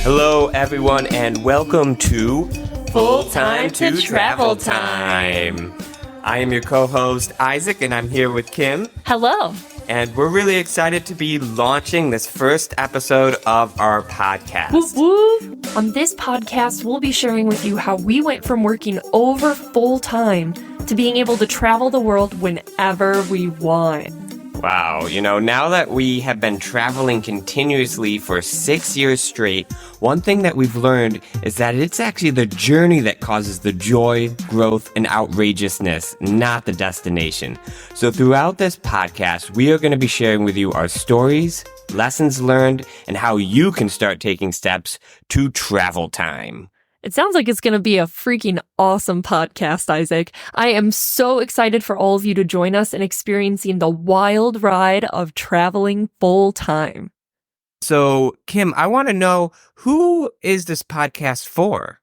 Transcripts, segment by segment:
Hello, everyone, and welcome to Full Time to Travel Time. I am your co-host, Isaac, and I'm here with Kim. Hello. And we're really excited to be launching this first episode of our podcast. Woo woo. On this podcast, we'll be sharing with you how we went from working over full time to being able to travel the world whenever we want. Wow, now that we have been traveling continuously for 6 years straight, one thing that we've learned is that it's actually the journey that causes the joy, growth, and outrageousness, not the destination. So throughout this podcast, we are going to be sharing with you our stories, lessons learned, and how you can start taking steps to travel time. It sounds like it's going to be a freaking awesome podcast, Isaac. I am so excited for all of you to join us in experiencing the wild ride of traveling full time. So, Kim, I want to know, who is this podcast for?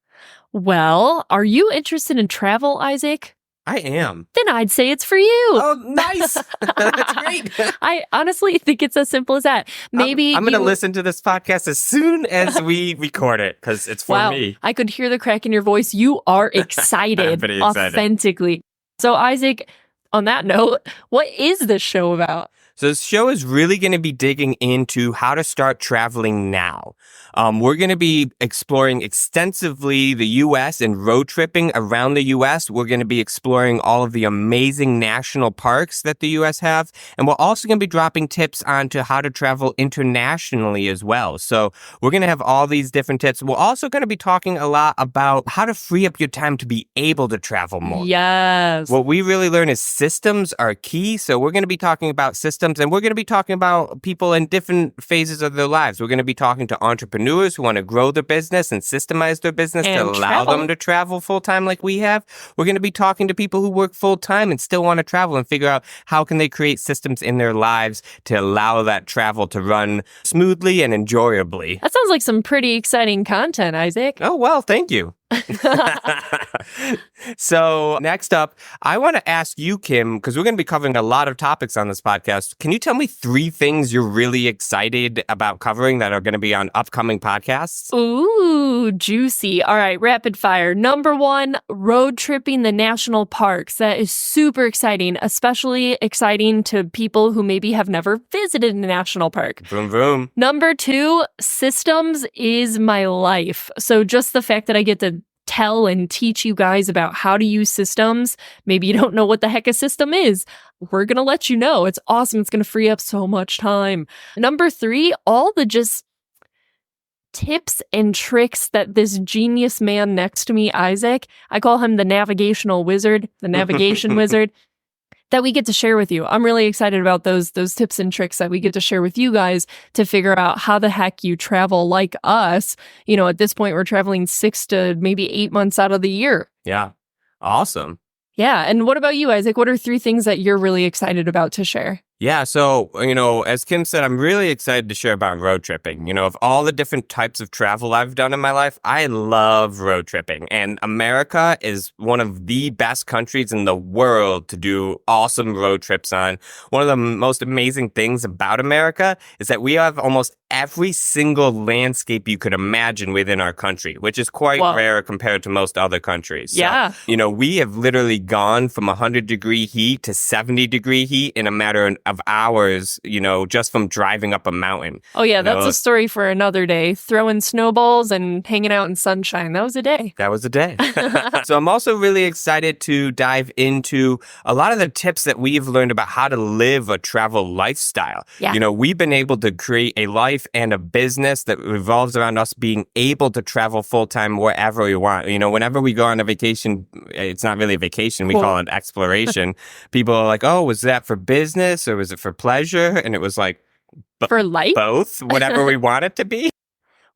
Well, are you interested in travel, Isaac? I am. Then I'd say it's for you. Oh, nice. That's great. I honestly think it's as simple as that. Maybe I'm going to listen to this podcast as soon as we record it because it's for me. I could hear the crack in your voice. You are excited, I'm pretty excited. Authentically. So, Isaac, on that note, what is this show about? So this show is really going to be digging into how to start traveling now. We're going to be exploring extensively the U.S. and road tripping around the U.S. We're going to be exploring all of the amazing national parks that the U.S. have. And we're also going to be dropping tips onto how to travel internationally as well. So we're going to have all these different tips. We're also going to be talking a lot about how to free up your time to be able to travel more. Yes. What we really learn is systems are key. So we're going to be talking about systems, and we're going to be talking about people in different phases of their lives. We're going to be talking to entrepreneurs who want to grow their business and systemize their business and to allow them to travel full-time like we have. We're going to be talking to people who work full-time and still want to travel and figure out how can they create systems in their lives to allow that travel to run smoothly and enjoyably. That sounds like some pretty exciting content, Isaac. Oh, well, thank you. So next up, I want to ask you, Kim, because we're going to be covering a lot of topics on this podcast. Can you tell me 3 things you're really excited about covering that are going to be on upcoming podcasts? Ooh, juicy. All right, rapid fire. Number 1, road tripping the national parks. That is super exciting, especially exciting to people who maybe have never visited a national park. Vroom, vroom. Number 2, systems is my life. So just the fact that I get to tell and teach you guys about how to use systems. Maybe you don't know what the heck a system is. We're going to let you know. It's awesome. It's going to free up so much time. Number 3, all the just tips and tricks that this genius man next to me, Isaac, I call him the navigational wizard, the navigation wizard, that we get to share with you. I'm really excited about those tips and tricks that we get to share with you guys to figure out how the heck you travel like us. At this point, we're traveling 6 to maybe 8 months out of the year. Yeah. Awesome. Yeah. And what about you, Isaac? What are 3 things that you're really excited about to share? Yeah, so, as Kim said, I'm really excited to share about road tripping. Of all the different types of travel I've done in my life, I love road tripping. And America is one of the best countries in the world to do awesome road trips on. One of the most amazing things about America is that we have almost every single landscape you could imagine within our country, which is quite rare compared to most other countries. Yeah. So, we have literally gone from 100-degree heat to 70-degree heat in a matter of hours, just from driving up a mountain. Oh, yeah, that's a story for another day. Throwing snowballs and hanging out in sunshine. That was a day. That was a day. So I'm also really excited to dive into a lot of the tips that we've learned about how to live a travel lifestyle. Yeah. We've been able to create a life and a business that revolves around us being able to travel full-time wherever we want. Whenever we go on a vacation, it's not really a vacation. We call it exploration. People are like, oh, was that for business or was it for pleasure? And it was like, for life? Both, whatever we want it to be.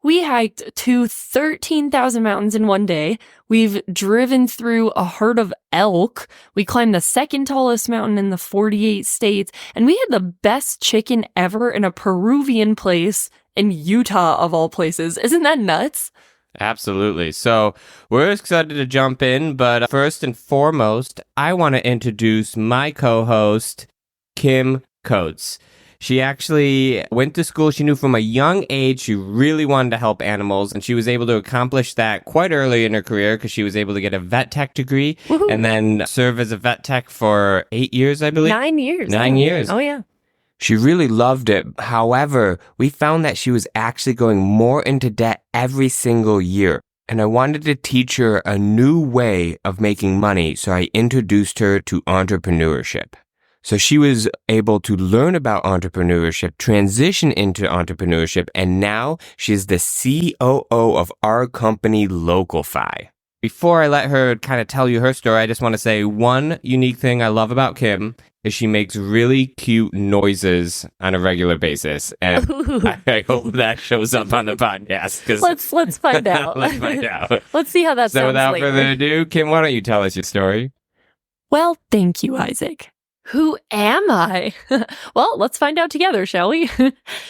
We hiked to 13,000 mountains in one day. We've driven through a herd of elk. We climbed the second tallest mountain in the 48 states. And we had the best chicken ever in a Peruvian place in Utah, of all places. Isn't that nuts? Absolutely. So we're excited to jump in. But first and foremost, I want to introduce my co-host, Kim Coates. She actually went to school. She knew from a young age she really wanted to help animals, and she was able to accomplish that quite early in her career because she was able to get a vet tech degree and then serve as a vet tech for 8 years, I believe. 9 years. 9 years. Oh, yeah. She really loved it. However, we found that she was actually going more into debt every single year. And I wanted to teach her a new way of making money, so I introduced her to entrepreneurship. So she was able to learn about entrepreneurship, transition into entrepreneurship, and now she's the COO of our company, Localfi. Before I let her kind of tell you her story, I just want to say one unique thing I love about Kim is she makes really cute noises on a regular basis. And I hope that shows up on the podcast. Let's find out. Let's find out. Let's see how that sounds. So without later. further ado, Kim, why don't you tell us your story? Well, thank you, Isaac. Who am I? Well, let's find out together, shall we?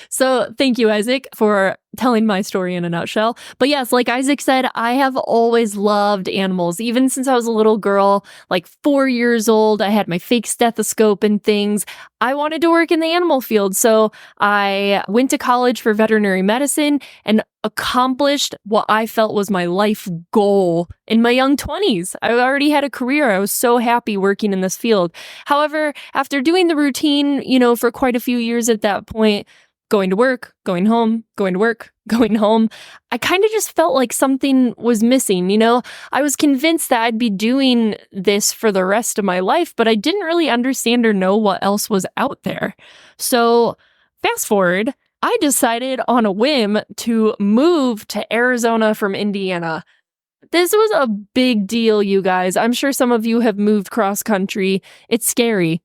So thank you, Isaac, for telling my story in a nutshell. But yes, like Isaac said, I have always loved animals. Even since I was a little girl, like 4 years old, I had my fake stethoscope and things. I wanted to work in the animal field. So I went to college for veterinary medicine and accomplished what I felt was my life goal in my young 20s. I already had a career. I was so happy working in this field. However, after doing the routine, for quite a few years at that point, going to work, going home, going to work, going home, I kind of just felt like something was missing. I was convinced that I'd be doing this for the rest of my life, but I didn't really understand or know what else was out there. So fast forward, I decided on a whim to move to Arizona from Indiana. This was a big deal, you guys. I'm sure some of you have moved cross country. It's scary.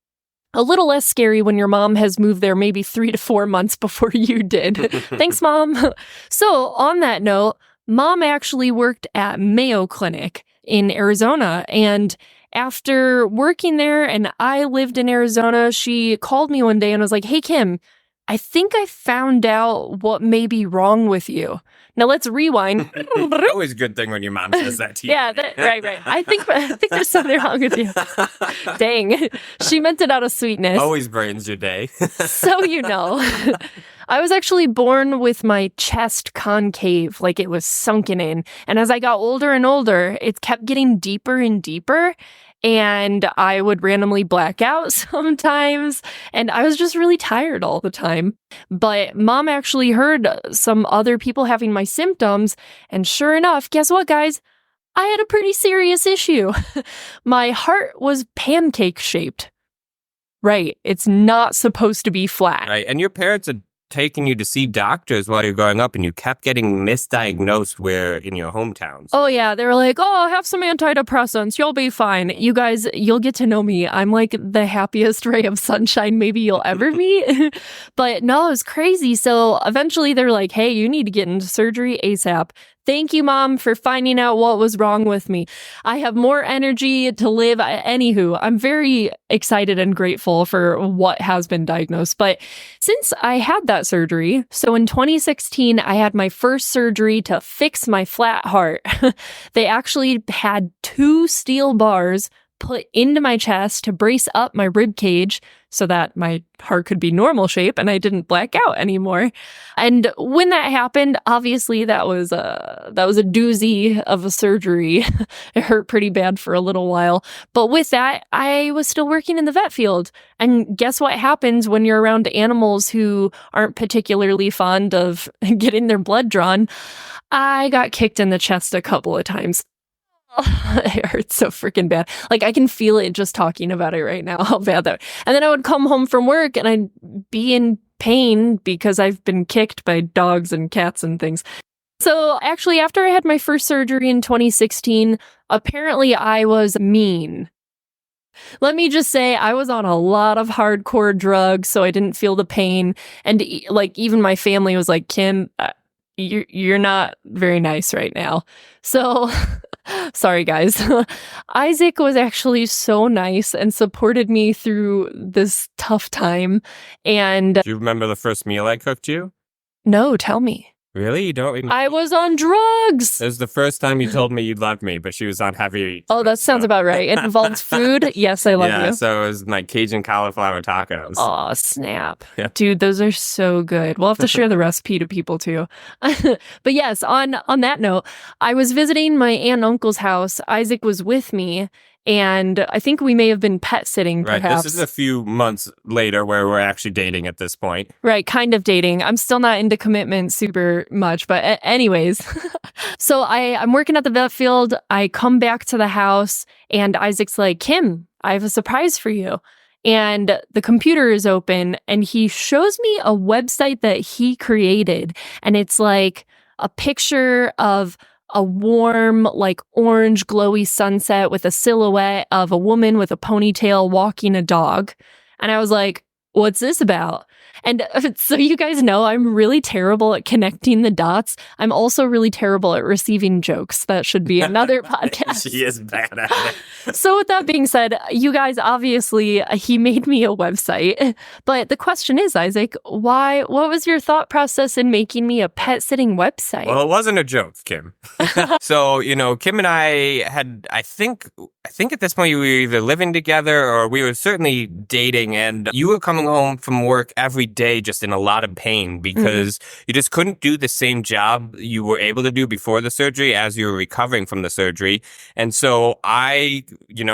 A little less scary when your mom has moved there maybe 3 to 4 months before you did. Thanks, Mom. So on that note, Mom actually worked at Mayo Clinic in Arizona. And after working there and I lived in Arizona, she called me one day and was like, "Hey, Kim, I think I found out what may be wrong with you." Now let's rewind. Always a good thing when your mom says that to you. Yeah, right. I think there's something wrong with you. Dang. She meant it out of sweetness. Always brightens your day. So I was actually born with my chest concave, like it was sunken in. And as I got older and older, it kept getting deeper and deeper. And I would randomly black out sometimes. And I was just really tired all the time. But Mom actually heard some other people having my symptoms. And sure enough, guess what, guys? I had a pretty serious issue. My heart was pancake shaped. Right. It's not supposed to be flat. Right. And your parents had taken you to see doctors while you're growing up and you kept getting misdiagnosed where in your hometowns. Oh yeah, they were like, "Oh, have some antidepressants, you'll be fine." You guys, you'll get to know me. I'm like the happiest ray of sunshine maybe you'll ever meet. But no, it was crazy. So eventually they're like, "Hey, you need to get into surgery ASAP." Thank you, Mom, for finding out what was wrong with me. I have more energy to live. Anywho, I'm very excited and grateful for what has been diagnosed. But since I had that surgery, so in 2016, I had my first surgery to fix my flat heart. They actually had 2 steel bars put into my chest to brace up my rib cage so that my heart could be normal shape and I didn't black out anymore. And when that happened, obviously that was a doozy of a surgery. It hurt pretty bad for a little while. But with that, I was still working in the vet field. And guess what happens when you're around animals who aren't particularly fond of getting their blood drawn? I got kicked in the chest a couple of times. It hurts so freaking bad. Like I can feel it just talking about it right now, how bad that. And then I would come home from work and I'd be in pain because I've been kicked by dogs and cats and things. So actually, after I had my first surgery in 2016, apparently I was mean. Let me just say, I was on a lot of hardcore drugs, so I didn't feel the pain. And like even my family was like, "Kim, you're not very nice right now." So sorry, guys. Isaac was actually so nice and supported me through this tough time. And do you remember the first meal I cooked you? no, tell me. Really? You don't remember? I was on drugs. It was the first time you told me you loved me, but she was on heavy. Oh, that sounds about right. It involves food. Yes, I love you. So it was my Cajun cauliflower tacos. Oh, snap. Yeah. Dude, those are so good. We'll have to share the recipe to people too. But yes, on that note, I was visiting my aunt and uncle's house. Isaac was with me, and I think we may have been pet sitting, Right. perhaps. This is a few months later where we're actually dating at this point. Right, kind of dating. I'm still not into commitment super much, but anyways. So I'm working at the vet field. I come back to the house, and Isaac's like, Kim, I have a surprise for you. And the computer is open, and he shows me a website that he created. And it's like a picture of a warm, like orange, glowy sunset with a silhouette of a woman with a ponytail walking a dog. And I was like, what's this about? And so you guys know I'm really terrible at connecting the dots. I'm also really terrible at receiving jokes. That should be another podcast. She is bad at it. So with that being said, you guys, obviously, he made me a website. But the question is, Isaac, what was your thought process in making me a pet sitting website? Well, it wasn't a joke, Kim. So, Kim and I had, I think at this point we were either living together or we were certainly dating, and you were coming home from work every day just in a lot of pain because you just couldn't do the same job you were able to do before the surgery as you were recovering from the surgery. And so I,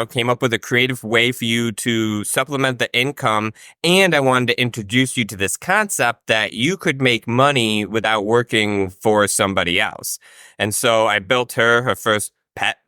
came up with a creative way for you to supplement the income, and I wanted to introduce you to this concept that you could make money without working for somebody else. And so I built her first pet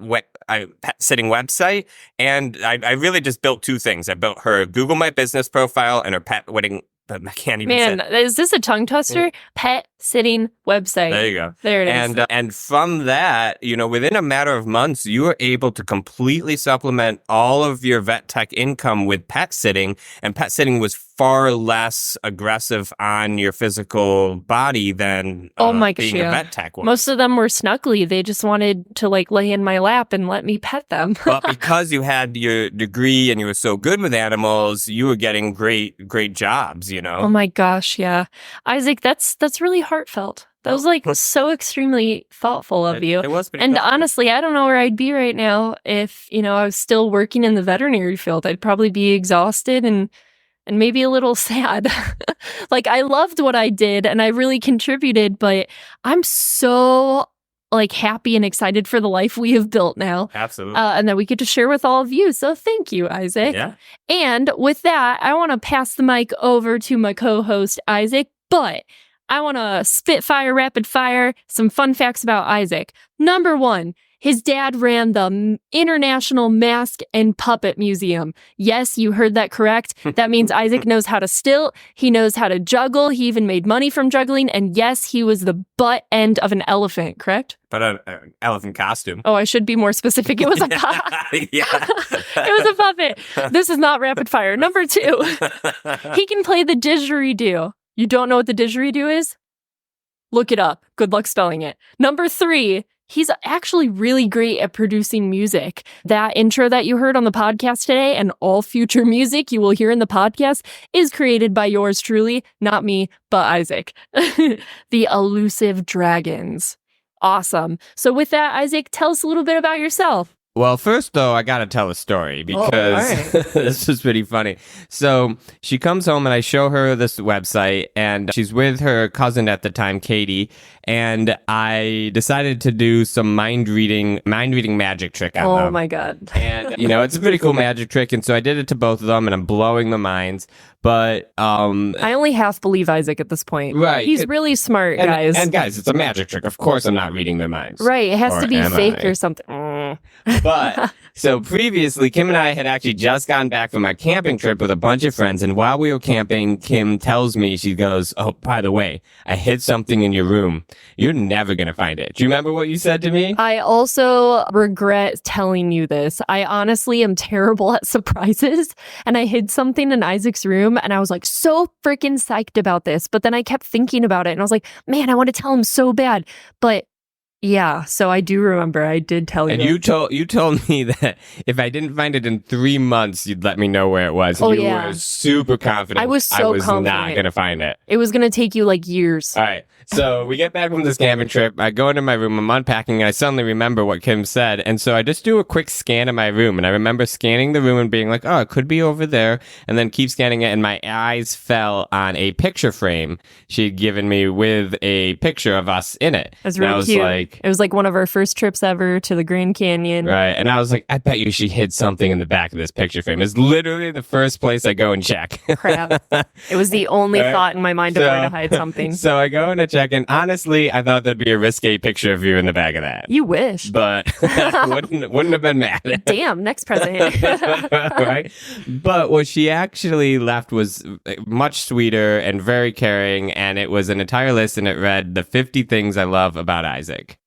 sitting website, and I really just built two things. I built her Google My Business profile and her pet wedding. But I can't even say it. Is this a tongue twister? Pet sitting website. There you go. There it is. And from that, within a matter of months, you were able to completely supplement all of your vet tech income with pet sitting. And pet sitting was far less aggressive on your physical body than being a vet tech was. Most of them were snuggly. They just wanted to lay in my lap and let me pet them. But because you had your degree and you were so good with animals, you were getting great jobs, Oh my gosh, yeah. Isaac, that's really heartfelt. That was so extremely thoughtful of you. It was pretty And thoughtful. honestly, I don't know where I'd be right now if, I was still working in the veterinary field. I'd probably be exhausted and maybe a little sad. I loved what I did and I really contributed, but I'm so happy and excited for the life we have built now. Absolutely. And that we get to share with all of you. So thank you, Isaac. Yeah. And with that, I want to pass the mic over to my co-host, Isaac, but I want to spitfire, rapid fire, some fun facts about Isaac. Number 1, his dad ran the International Mask and Puppet Museum. Yes, you heard that correct. That means Isaac knows how to stilt. He knows how to juggle. He even made money from juggling. And yes, he was the butt end of an elephant, correct? But an elephant costume. Oh, I should be more specific. It was a puppet. Yeah. It was a puppet. This is not rapid fire. Number 2, he can play the didgeridoo. You don't know what the didgeridoo is? Look it up. Good luck spelling it. Number 3, he's actually really great at producing music. That intro that you heard on the podcast today and all future music you will hear in the podcast is created by yours truly, not me, but Isaac. The Elusive Dragons. Awesome. So with that, Isaac, tell us a little bit about yourself. Well, first, though, I got to tell a story because this is pretty funny. So she comes home and I show her this website and she's with her cousin at the time, Katie. And I decided to do some mind reading magic trick on them. Oh, my God. And, it's a pretty cool magic trick. And so I did it to both of them and I'm blowing their minds. But I only half believe Isaac at this point. Right. He's really smart, guys. And guys, it's a magic trick. Of course I'm not reading their minds. Right. It has to be fake or something. But so previously, Kim and I had actually just gotten back from our camping trip with a bunch of friends. And while we were camping, Kim tells me, she goes, "Oh, by the way, I hid something in your room. You're never going to find it." Do you remember what you said to me? I also regret telling you this. I honestly am terrible at surprises. And I hid something in Isaac's room. And I was so freaking psyched about this. But then I kept thinking about it. And I was like, man, I want to tell him so bad. But yeah, so I do remember. I did tell you. And you told me that if I didn't find it in 3 months, you'd let me know where it was. Oh, you yeah. were super confident. I was so confident. not going to find it. It was going to take you years. All right. So we get back from this camping trip. I go into my room. I'm unpacking, and I suddenly remember what Kim said. And so I just do a quick scan of my room, and I remember scanning the room and being like, "Oh, it could be over there," and then keep scanning it. And my eyes fell on a picture frame she had given me with a picture of us in it. It was really cute. It was like one of our first trips ever to the Grand Canyon. Right. And I was like, I bet you she hid something in the back of this picture frame. It's literally the first place I go and check. Crap. It was the only thought in my mind of where to hide something. So I go in to check, and honestly, I thought there'd be a risque picture of you in the back of that. You wish. But wouldn't have been mad. Damn, next present. Right? But what she actually left was much sweeter and very caring, and it was an entire list, and it read the 50 things I love about Isaac.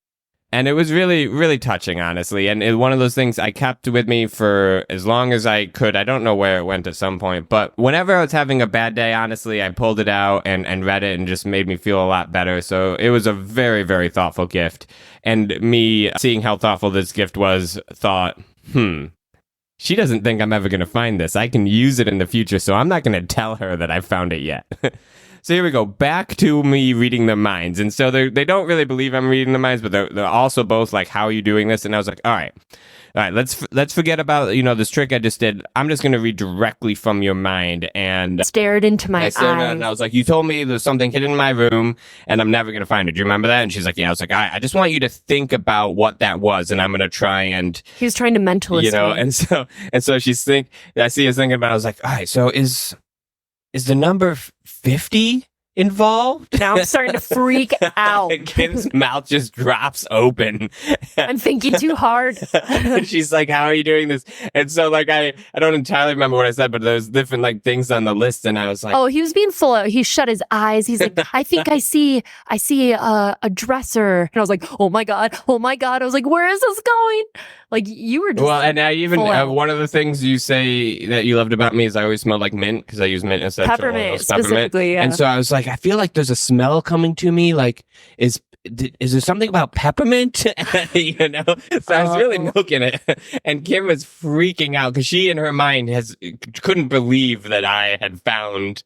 And it was really, really touching, honestly. And it was one of those things I kept with me for as long as I could. I don't know where it went at some point. But whenever I was having a bad day, honestly, I pulled it out and read it and just made me feel a lot better. So it was a very, very thoughtful gift. And me seeing how thoughtful this gift was, thought, she doesn't think I'm ever going to find this. I can use it in the future, so I'm not going to tell her that I found it yet. So here we go, back to me reading their minds. And so they don't really believe I'm reading their minds, but they're also both like, how are you doing this? And I was like, all right, let's forget about, this trick I just did. I'm just going to read directly from your mind. And stared into my eyes. And I was like, you told me there's something hidden in my room and I'm never going to find it. Do you remember that? And she's like, yeah. I was like, I just want you to think about what that was. And I'm going to try and... He was trying to mentalist me. And so I see us thinking about it. I was like, all right, so is the number 50 involved? Now I'm starting to freak out. Kim's mouth just drops open. I'm thinking too hard. And she's like, how are you doing this? And so like, I don't entirely remember what I said, but there's different like things on the list. And I was like, oh, he was being full out. He shut his eyes. He's like, I think I see a dresser. And I was like, oh my God. I was like, where is this going? Like you were just well, and I even one of the things you say that you loved about me is I always smell like mint because I use mint essential peppermint specifically. Yeah. And so I was like, I feel like there's a smell coming to me. Like, is there something about peppermint? So I was really milking it. And Kim was freaking out because she, in her mind, couldn't believe that I had found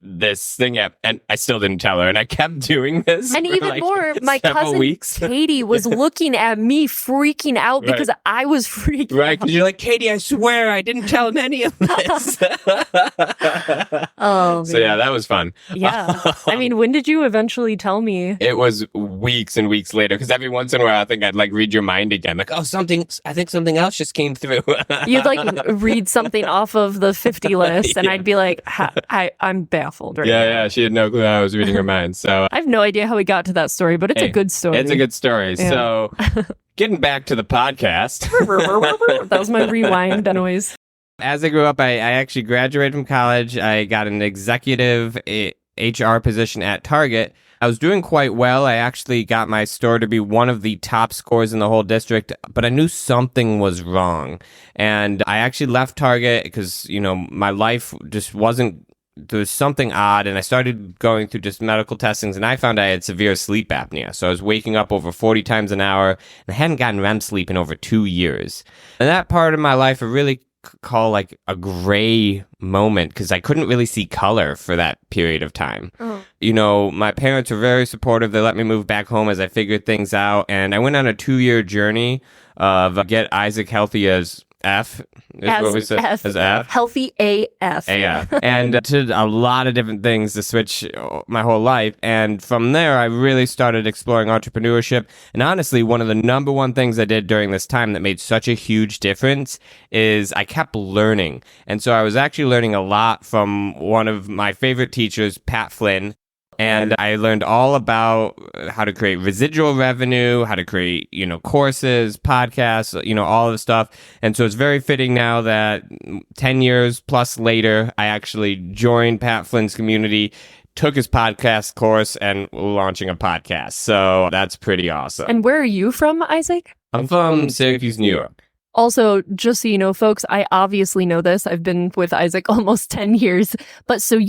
this thing up, and I still didn't tell her. And I kept doing this. And even like more, my cousin weeks. Katie was looking at me freaking out because I was freaking out. Right, because you're like, Katie, I swear I didn't tell him any of this. Oh, man. So yeah, that was fun. Yeah. I mean, when did you eventually tell me? It was weeks and weeks later, because every once in a while I think I'd like read your mind again, like, I think something else just came through. You'd like read something off of the 50 list and I'd be like, I'm baffled right now. Yeah, she had no clue I was reading her mind. So I have no idea how we got to that story, but it's a good story. It's a good story. Yeah. So getting back to the podcast. That was my rewind noise. As I grew up, I actually graduated from college. I got an executive HR position at Target. I was doing quite well. I actually got my store to be one of the top scores in the whole district, but I knew something was wrong. And I actually left Target because, my life just wasn't, there was something odd. And I started going through just medical testings, and I found I had severe sleep apnea. So I was waking up over 40 times an hour, and I hadn't gotten REM sleep in over 2 years. And that part of my life, I really call like a gray moment because I couldn't really see color for that period of time. My parents were very supportive. They let me move back home as I figured things out, and I went on a 2-year journey of get Isaac healthy as F. As F. Healthy AF. AF. And did a lot of different things to switch my whole life. And from there, I really started exploring entrepreneurship. And honestly, one of the number one things I did during this time that made such a huge difference is I kept learning. And so I was actually learning a lot from one of my favorite teachers, Pat Flynn. And I learned all about how to create residual revenue, how to create, courses, podcasts, all of the stuff. And so it's very fitting now that 10 years plus later, I actually joined Pat Flynn's community, took his podcast course, and launching a podcast. So that's pretty awesome. And where are you from, Isaac? I'm from Syracuse, New York. Also, just so you know, folks, I obviously know this. I've been with Isaac almost 10 years. But so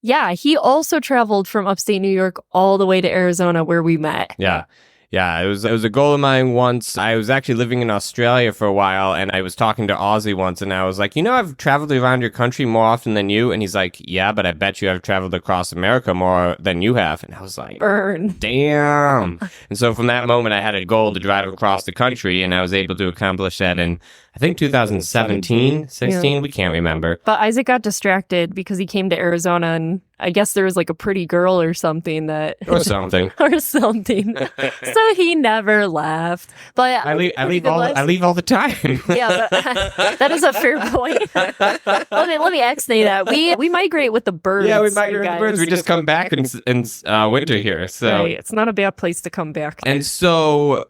yeah, he also traveled from upstate New York all the way to Arizona where we met. Yeah. Yeah, it was a goal of mine once. I was actually living in Australia for a while, and I was talking to Ozzy once, and I was like, I've traveled around your country more often than you. And he's like, yeah, but I bet you I've traveled across America more than you have. And I was like, Burn. damn. And so from that moment, I had a goal to drive across the country, and I was able to accomplish that in, I think, 2017, 16, we can't remember. But Isaac got distracted because he came to Arizona, and I guess there was like a pretty girl or something that... Or something. or something. So he never left. But I leave all the time. Yeah, but that is a fair point. let me explain that. We migrate with the birds. Yeah, we migrate with the birds. We just come back in winter here. So right. It's not a bad place to come back. And so,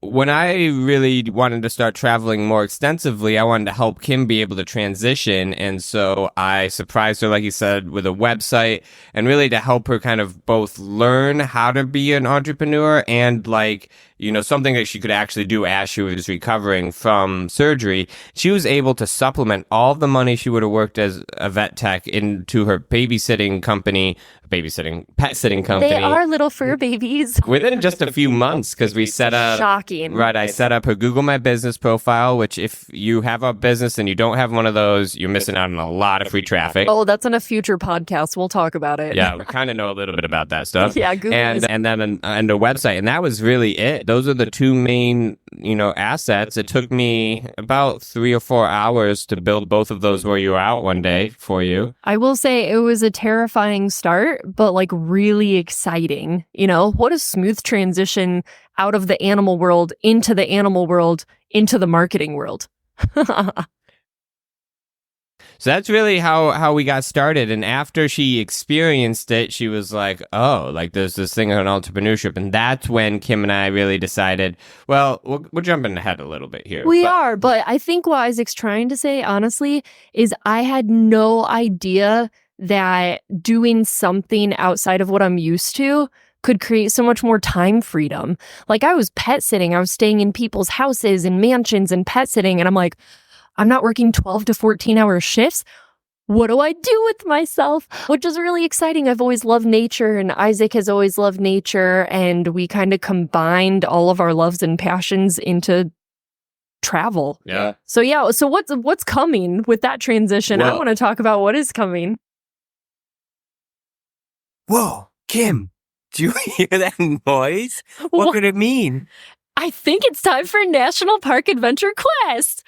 when I really wanted to start traveling more extensively, I wanted to help Kim be able to transition. And so I surprised her, like you said, with a website, and really to help her kind of both learn how to be an entrepreneur and something that she could actually do as she was recovering from surgery. She was able to supplement all the money she would have worked as a vet tech into her pet sitting company. They are little fur babies. Within just a few months, because we set up... Shocking. Right, I set up her Google My Business profile, which if you have a business and you don't have one of those, you're missing out on a lot of free traffic. Oh, that's on a future podcast. We'll talk about it. Yeah, we kind of know a little bit about that stuff. Yeah, Google and then a website, and that was really it. Those are the two main, assets. It took me about 3 or 4 hours to build both of those where you were out one day for you. I will say it was a terrifying start, but really exciting. What a smooth transition out of the animal world into the marketing world. So that's really how we got started. And after she experienced it, she was like, oh, there's this thing on entrepreneurship. And that's when Kim and I really decided, well, we're jumping ahead a little bit here. But I think what Isaac's trying to say, honestly, is I had no idea that doing something outside of what I'm used to could create so much more time freedom. I was pet sitting. I was staying in people's houses and mansions and pet sitting. And I'm like, I'm not working 12 to 14-hour shifts. What do I do with myself? Which is really exciting. I've always loved nature, and Isaac has always loved nature. And we kind of combined all of our loves and passions into travel. Yeah. So what's coming with that transition? I want to talk about what is coming. Whoa, Kim, do you hear that noise? What could it mean? I think it's time for National Park Adventure Quest.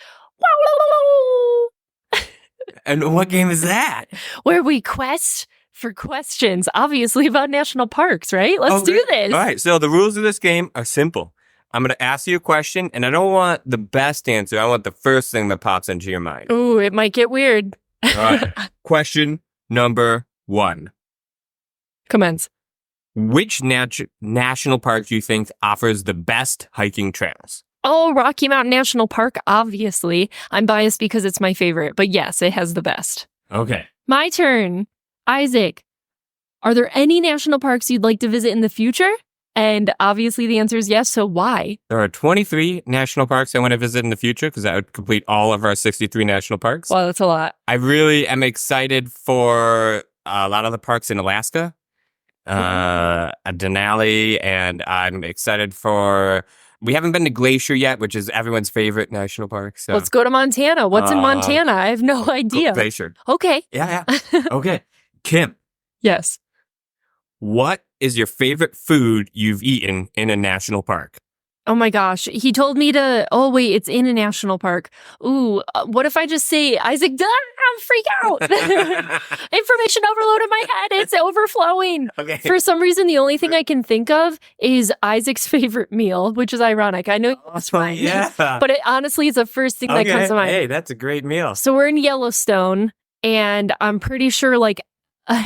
And what game is that? Where we quest for questions, obviously, about national parks, right? Let's do this. All right, so the rules of this game are simple. I'm going to ask you a question, and I don't want the best answer. I want the first thing that pops into your mind. Ooh, it might get weird. All right. Question number 1. Commence. Which national park do you think offers the best hiking trails? Oh, Rocky Mountain National Park, obviously. I'm biased because it's my favorite, but yes, it has the best. Okay. My turn. Isaac, are there any national parks you'd like to visit in the future? And obviously the answer is yes, so why? There are 23 national parks I want to visit in the future because that would complete all of our 63 national parks. Wow, that's a lot. I really am excited for a lot of the parks in Alaska, Denali, and I'm excited for... We haven't been to Glacier yet, which is everyone's favorite national park. So. Let's go to Montana. What's in Montana? I have no idea. Glacier. Okay. Yeah. Okay. Kim. Yes. What is your favorite food you've eaten in a national park? Oh my gosh. He told me to... Oh, wait, it's in a national park. Ooh, what if I just say, Isaac, freak out. Information overload in my head. It's overflowing. Okay. For some reason, the only thing I can think of is Isaac's favorite meal, which is ironic. I know it's fine. Yeah. But it honestly is the first thing that comes to mind. Hey, that's a great meal. So we're in Yellowstone, and I'm pretty sure,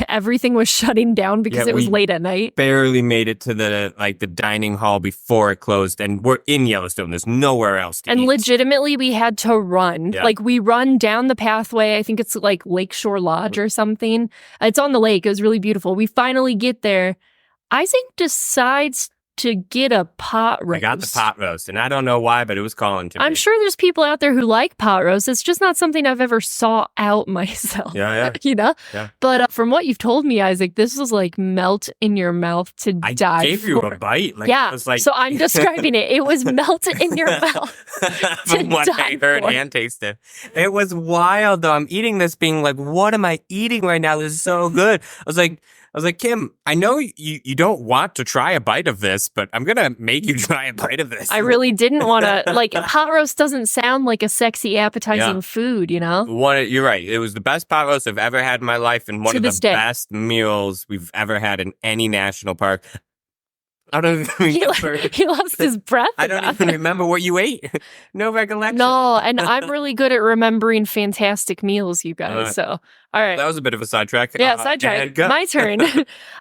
everything was shutting down because it was late at night. Barely made it to the dining hall before it closed, and we're in Yellowstone. There's nowhere else to eat. Legitimately, we had to run. Yeah. We run down the pathway. I think it's Lakeshore Lodge or something. It's on the lake. It was really beautiful. We finally get there. Isaac decides to get a pot roast. I got the pot roast, and I don't know why, but it was calling to me. I'm sure there's people out there who like pot roast. It's just not something I've ever sought out myself. Yeah. You know? Yeah. But from what you've told me, Isaac, this was like melt in your mouth to die. I gave you for. a bite. Like, Yeah. it was like... So I'm describing it. It was melted in your mouth. From what I heard and tasted. It was wild, though. I'm eating this being like, what am I eating right now? This is so good. I was like, Kim, I know you don't want to try a bite of this, but I'm going to make you try a bite of this. I really didn't want to, like, pot roast doesn't sound like a sexy, appetizing food, you know? You're right. It was the best pot roast I've ever had in my life and one of the best meals we've ever had in any national park. I don't even remember. He lost his breath. I don't even remember what you ate. No recollection. No, and I'm really good at remembering fantastic meals, you guys. So, all right. That was a bit of a sidetrack. Yeah, sidetrack. My turn.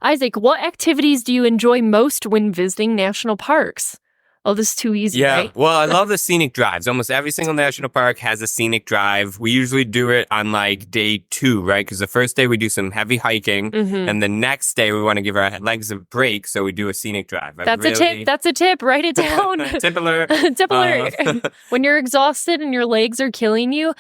Isaac, what activities do you enjoy most when visiting national parks? Oh, this is too easy, right? Well, I love the scenic drives. Almost every single national park has a scenic drive. We usually do it on like day 2, right? Because the first day we do some heavy hiking, and the next day we want to give our legs a break, so we do a scenic drive. That's a tip. That's a tip. Write it down. Tip alert. Tip alert. When you're exhausted and your legs are killing you,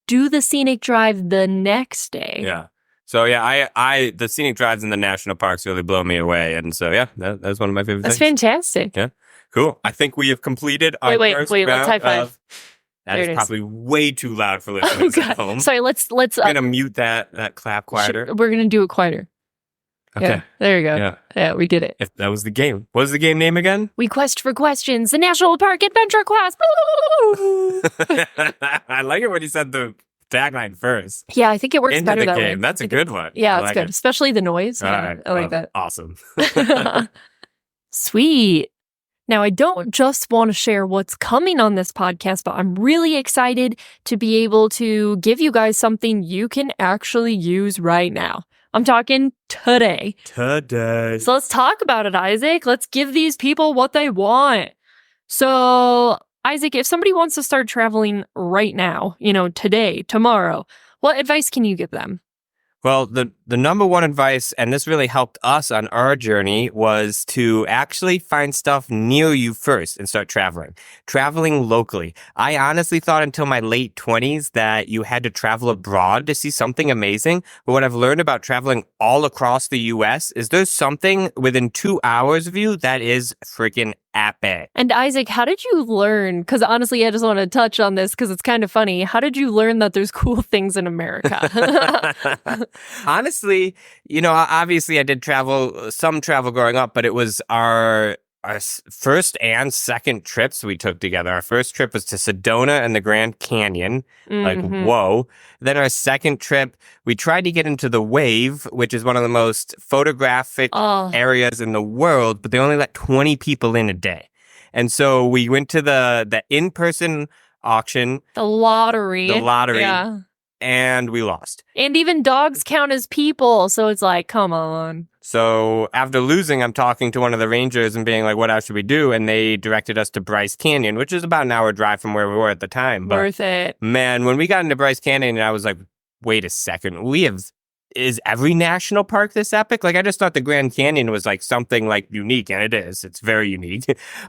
do the scenic drive the next day. Yeah. So I the scenic drives in the national parks really blow me away, and so that's one of my favorite things. That's fantastic. Yeah. Cool. I think we have completed our first round. Let's high five. That is probably way too loud for listeners at home. Sorry, let's I'm gonna mute that clap quieter. We're gonna do it quieter. Okay. Yeah, there you go. Yeah, we did it. If that was the game. What was the game name again? We quest for questions. The National Park Adventure Quest. I like it when you said the tagline first. Yeah, I think it works better that way. That's a good one. Yeah, it's good. Especially the noise. All right. I like that. Awesome. Sweet. Now, I don't just want to share what's coming on this podcast, but I'm really excited to be able to give you guys something you can actually use right now. I'm talking today. Today. So let's talk about it, Isaac. Let's give these people what they want. So, Isaac, if somebody wants to start traveling right now, today, tomorrow, what advice can you give them? Well, the number one advice, and this really helped us on our journey, was to actually find stuff near you first and start traveling locally. I honestly thought until my late 20s that you had to travel abroad to see something amazing. But what I've learned about traveling all across the U.S. is there's something within 2 hours of you that is freaking epic. And Isaac, how did you learn? Because honestly, I just want to touch on this because it's kind of funny. How did you learn that there's cool things in America? Honestly, obviously I did some travel growing up, but it was our first and second trips we took together. Our first trip was to Sedona and the Grand Canyon. Like, whoa. Then our second trip, we tried to get into the Wave, which is one of the most photographic areas in the world, but they only let 20 people in a day. And so we went to the in-person auction. The lottery. Yeah. And we lost. And even dogs count as people. So it's like, come on. So after losing, I'm talking to one of the rangers and being like, what else should we do? And they directed us to Bryce Canyon, which is about an hour drive from where we were at the time. But, worth it. Man, when we got into Bryce Canyon, I was like, wait a second. Is every national park this epic? Like, I just thought the Grand Canyon was like something like unique, and it is. It's very unique.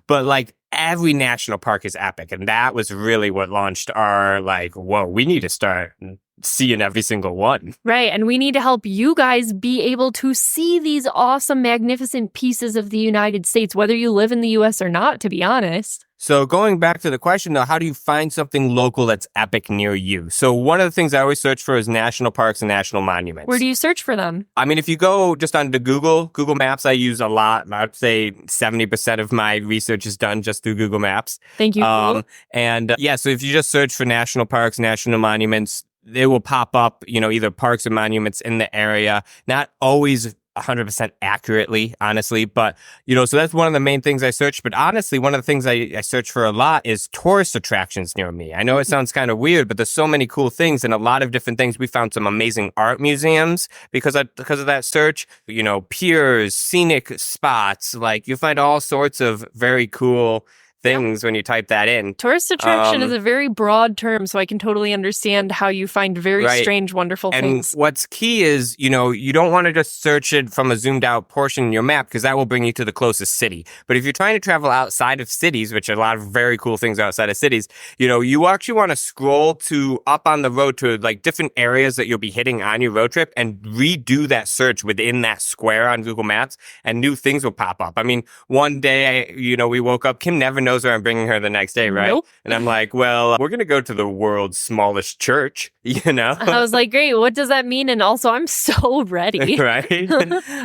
But like every national park is epic. And that was really what launched our like, whoa, we need to start seeing every single one. Right. And we need to help you guys be able to see these awesome, magnificent pieces of the United States, whether you live in the US or not, to be honest. So going back to the question, though, how do you find something local that's epic near you? So one of the things I always search for is national parks and national monuments. Where do you search for them? I mean, if you go just onto Google Maps, I use a lot. I'd say 70% of my research is done just through Google Maps. Thank you. So if you just search for national parks, national monuments, it will pop up, either parks or monuments in the area. Not always 100% accurately, honestly. But, so that's one of the main things I search. But honestly, one of the things I search for a lot is tourist attractions near me. I know it sounds kind of weird, but there's so many cool things and a lot of different things. We found some amazing art museums because of that search, piers, scenic spots. Like you find all sorts of very cool things when you type that in. Tourist attraction is a very broad term, so I can totally understand how you find very strange, wonderful things. And what's key is, you don't want to just search it from a zoomed out portion in your map because that will bring you to the closest city. But if you're trying to travel outside of cities, which are a lot of very cool things outside of cities, you actually want to scroll up on the road to like different areas that you'll be hitting on your road trip and redo that search within that square on Google Maps, and new things will pop up. I mean, one day, we woke up, Kim never knows where I'm bringing her the next day, right? Nope. And I'm like, well, we're going to go to the world's smallest church, I was like, great, what does that mean? And also, I'm so ready. Right?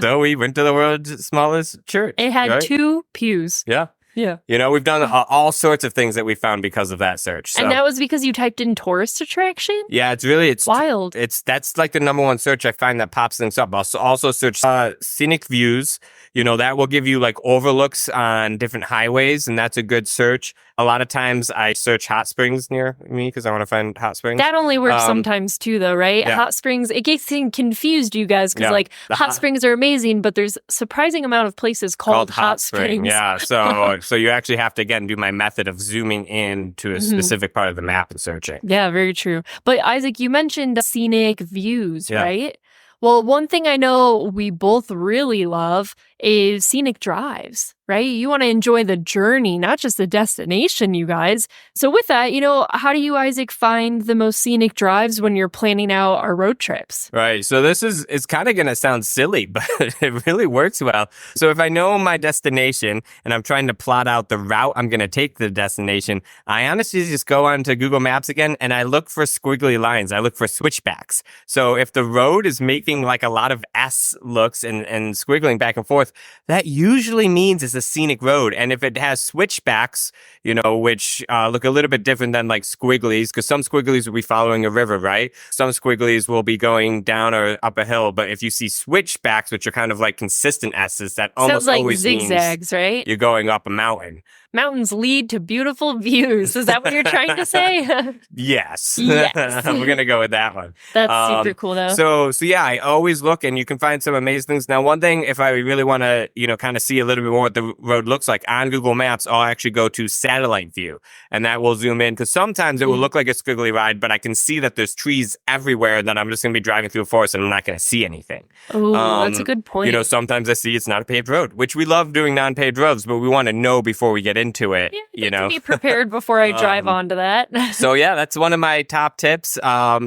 So we went to the world's smallest church. It had 2 pews. Yeah. Yeah. We've done all sorts of things that we found because of that search. So. And that was because you typed in tourist attraction? Yeah, it's wild. That's like the number one search I find that pops things up. I'll also search scenic views. That will give you like overlooks on different highways, and that's a good search. A lot of times I search hot springs near me because I want to find hot springs. That only works sometimes too, though, right? Yeah. Hot springs, it gets confused, you guys, because hot springs are amazing, but there's a surprising amount of places called hot springs. Yeah, so you actually have to, again, do my method of zooming in to a specific part of the map and searching. Yeah, very true. But Isaac, you mentioned scenic views, right? Well, one thing I know we both really love is scenic drives, right? You want to enjoy the journey, not just the destination, you guys. So with that, how do you, Isaac, find the most scenic drives when you're planning out our road trips? Right. So it's kind of going to sound silly, but it really works well. So if I know my destination and I'm trying to plot out the route I'm going to take to the destination, I honestly just go onto Google Maps again and I look for squiggly lines. I look for switchbacks. So if the road is making like a lot of S looks and squiggling back and forth, that usually means it's a scenic road. And if it has switchbacks, which look a little bit different than like squigglies, because some squigglies will be following a river, right? Some squigglies will be going down or up a hill. But if you see switchbacks, which are kind of like consistent S's, that almost like always zigzags, means right? You're going up a mountain. Mountains lead to beautiful views. Is that what you're trying to say? Yes. Yes. We're going to go with that one. That's super cool, though. So yeah, I always look and you can find some amazing things. Now, one thing, if I really want to, kind of see a little bit more what the road looks like on Google Maps, I'll actually go to satellite view and that will zoom in because sometimes it will look like a squiggly ride, but I can see that there's trees everywhere that I'm just going to be driving through a forest and I'm not going to see anything. Oh, that's a good point. Sometimes I see it's not a paved road, which we love doing non-paved roads, but we want to know before we get into it. To be prepared before I drive onto that. So yeah, that's one of my top tips. I'll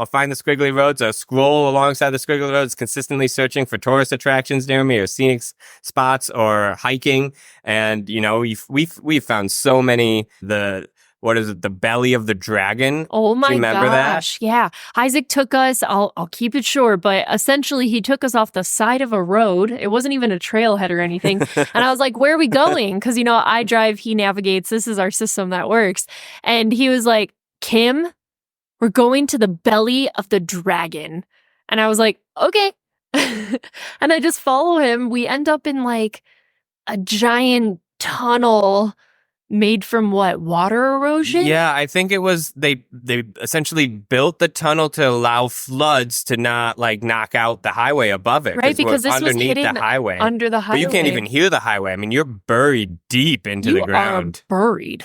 find the squiggly roads. I'll scroll alongside the squiggly roads, consistently searching for tourist attractions near me or scenic spots or hiking. And we've found so many. What is it? The belly of the dragon. Oh my remember gosh. That? Yeah. Isaac took us, I'll keep it short, but essentially he took us off the side of a road. It wasn't even a trailhead or anything. And I was like, where are we going? Because, I drive, he navigates. This is our system that works. And he was like, Kim, we're going to the belly of the dragon. And I was like, okay. And I just follow him. We end up in like a giant tunnel made from what? Water erosion? Yeah, I think it was they essentially built the tunnel to allow floods to not like knock out the highway above it. Right, because this was underneath hidden the highway. Under the highway. But you can't even hear the highway. I mean, you're buried deep into the ground. You are buried.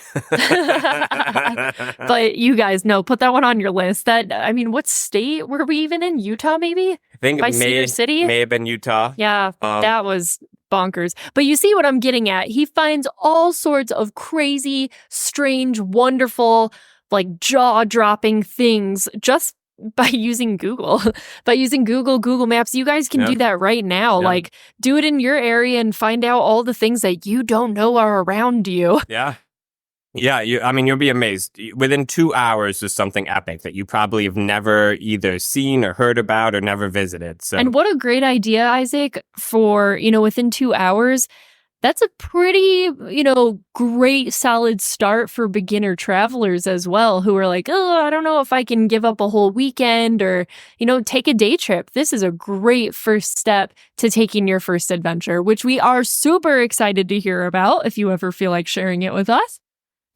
But you guys know, put that one on your list. What state were we even in? Utah, maybe? I think By Cedar City? May have been Utah. Yeah, that was bonkers. But you see what I'm getting at. He finds all sorts of crazy, strange, wonderful, like jaw-dropping things just by using Google. By using Google Maps. You guys can do that right now. Yeah. Like, do it in your area and find out all the things that you don't know are around you. Yeah. Yeah, you'll be amazed. Within 2 hours is something epic that you probably have never either seen or heard about or never visited. So. And what a great idea, Isaac, for, within 2 hours. That's a pretty, great solid start for beginner travelers as well, who are like, oh, I don't know if I can give up a whole weekend or, take a day trip. This is a great first step to taking your first adventure, which we are super excited to hear about if you ever feel like sharing it with us.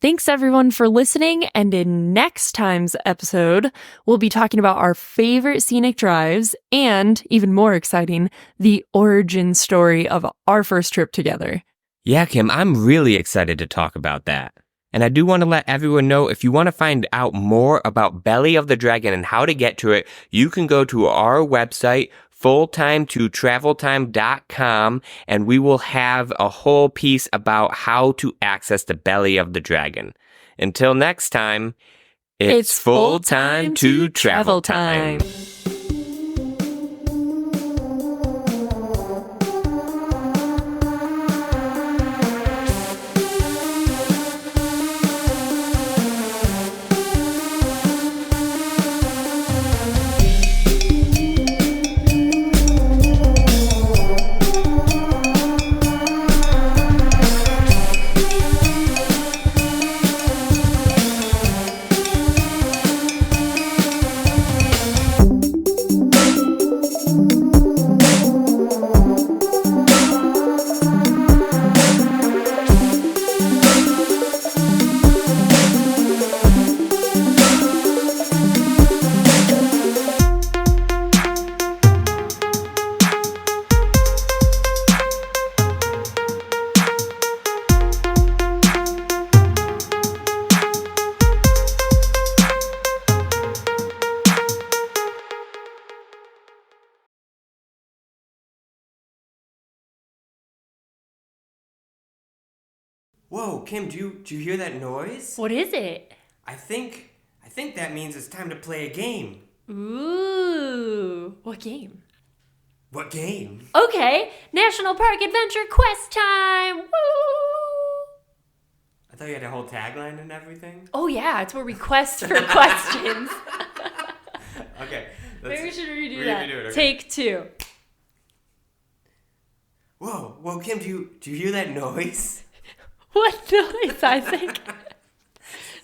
Thanks everyone for listening, and in next time's episode, we'll be talking about our favorite scenic drives and, even more exciting, the origin story of our first trip together. Yeah, Kim, I'm really excited to talk about that. And I do want to let everyone know if you want to find out more about Belly of the Dragon and how to get to it, you can go to our website, fulltimetotraveltime.com, and we will have a whole piece about how to access the Belly of the Dragon. Until next time, it's full time to travel time. Whoa, Kim, do you hear that noise? What is it? I think that means it's time to play a game. Ooh, what game? What game? Okay, National Park Adventure Quest time! Woo! I thought you had a whole tagline and everything. Oh yeah, it's where we quest for questions. Okay. Maybe we should redo that. It, okay. Take 2. Whoa, Kim, do you hear that noise? What noise, Isaac?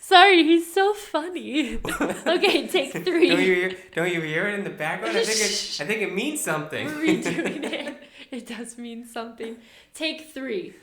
Sorry, he's so funny. Okay, take 3. Don't you hear it in the background? I think it means something. We're redoing it. It does mean something. Take 3.